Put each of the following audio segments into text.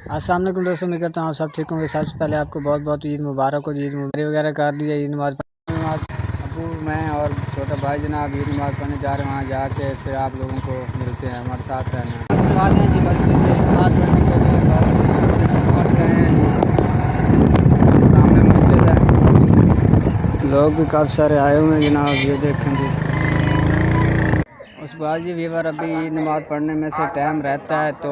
अस्सलाम वालेकुम दोस्तों, मैं करता हूँ आप सब ठीक होंगे। सबसे पहले आपको बहुत बहुत ईद मुबारक हो। ईद मुबारक वगैरह कर दिया, ईद नमाज़ अबू मैं और छोटा भाई जनाब ईद नमाज़ पढ़ने जा रहे हैं। वहाँ जाके फिर आप लोगों को मिलते हैं, हमारे साथ रहना हैं जी। मस्जिद में नमाज़ पढ़ने के लिए गए हैं जी। सामने मस्जिद है, लोग भी काफ़ी सारे आए हुए हैं जनाब, ये देखें जी। उसके बाद जी व्यूवर अभी नमाज़ पढ़ने में से टाइम रहता है तो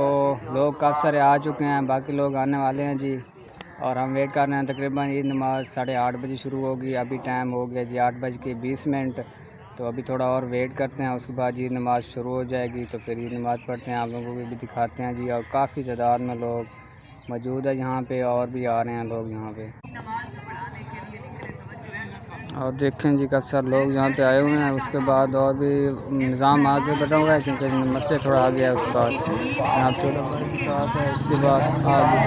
लोग काफ़ी सारे आ चुके हैं, बाकी लोग आने वाले हैं जी। और हम वेट कर रहे हैं, तकरीबन ईद नमाज़ 8:30 बजे शुरू होगी। अभी टाइम हो गया जी 8:20, तो अभी थोड़ा और वेट करते हैं। उसके बाद ईद नमाज़ शुरू हो जाएगी तो फिर ईद नमाज़ पढ़ते हैं, आप लोगों को भी दिखाते हैं जी। और काफ़ी तादाद में लोग मौजूद है यहाँ पे, और भी आ रहे हैं लोग यहाँ पे। और देखें जी काफ़ी सारे लोग यहाँ पे आए हुए हैं। उसके बाद और भी निज़ाम आगे बढ़ा हुआ है क्योंकि मसले थोड़ा आ गया है। उसके बाद यहाँ छोटा भाई के साथ है। उसके बाद आगे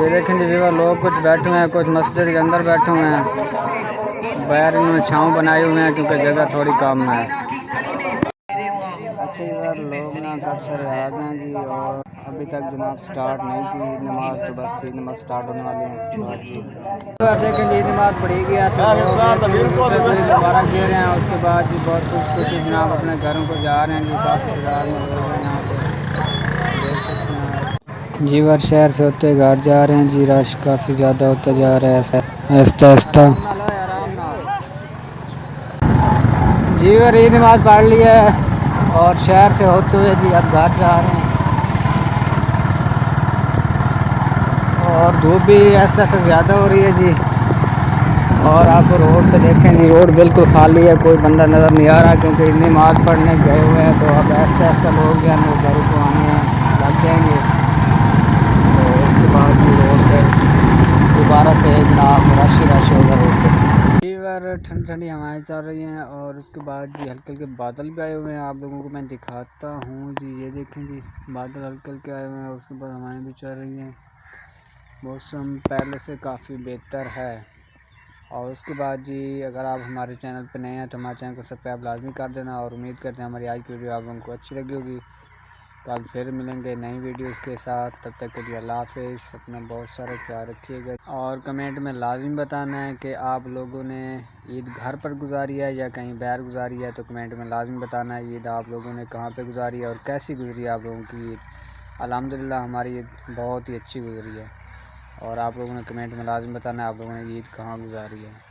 ये देखें जी व्यूअर, लोग कुछ बैठे हुए हैं, कुछ मस्जिद के अंदर बैठे हुए हैं। बाहर इन्होंने छाँव बनाए हुए हैं क्योंकि जगह थोड़ी कम है। अच्छा व्यूअर, लोग ना काफ़ी सारे आ गए हैं जी। और अभी तक जनाब स्टार्ट नहीं की नमाज, तो बस ईद नमाज स्टार्ट होने वाली है। उसके बाद जी देखें जी नमाज पढ़ी गया तो दोबारा दे रहे हैं। उसके बाद जी बहुत कुछ जनाब अपने घरों को जा रहे हैं जी। काफ़ी तादाद में लोग हैं यहाँ पे, देख सकते हैं जी। वर शहर से होते घर जा रहे हैं जी। रश काफ़ी ज़्यादा होता जा रहा है आहिस्ता आहिस्ता जी। वर ईद नमाज पढ़ ली है और शहर से होते हुए जी अब घर जा रहे हैं। और धूप भी ऐसा ज़्यादा हो रही है जी। और आप रोड पे देखें जी, रोड बिल्कुल खाली है, कोई बंदा नज़र नहीं आ रहा क्योंकि नमाज़ पढ़ने गए हुए हैं। तो अब ऐसा ऐसा लोग जो है वो घर को आने लग जाएंगे। तो उसके बाद भी रोड पर दोबारा से जनाब रश होगा रोड पर। बार ठंडी ठंडी हवाएं चल रही हैं। और उसके बाद जी हल्के हल्के बादल भी आए हुए हैं, आप लोगों को मैं दिखाता हूँ जी। ये देखें जी, बादल हल्के हल्के आए हुए हैं। उसके बाद हवाएं भी चल रही हैं, मौसम पहले से काफ़ी बेहतर है। और उसके बाद जी अगर आप हमारे चैनल पर नए हैं तो हमारे चैनल को सब्सक्राइब लाजमी कर देना। और उम्मीद करते हैं हमारी आज की वीडियो आप लोगों को अच्छी लगी होगी। कल फिर मिलेंगे नई वीडियोस के साथ, तब तक के लिए अल्लाह हाफ़िज़। अपना बहुत सारा ख्याल रखिएगा। और कमेंट में लाजमी बताना है कि आप लोगों ने ईद घर पर गुजारी है या कहीं बाहर गुजारी है। तो कमेंट में लाजमी बताना है ईद आप लोगों ने कहाँ पे गुजारी है और कैसी गुजरी है आप लोगों की ईद। अल्हम्दुलिल्लाह हमारी ईद बहुत ही अच्छी गुजरी है। और आप लोगों ने कमेंट में लाजमी बताना है आप लोगों ने ईद कहाँ गुजारी है।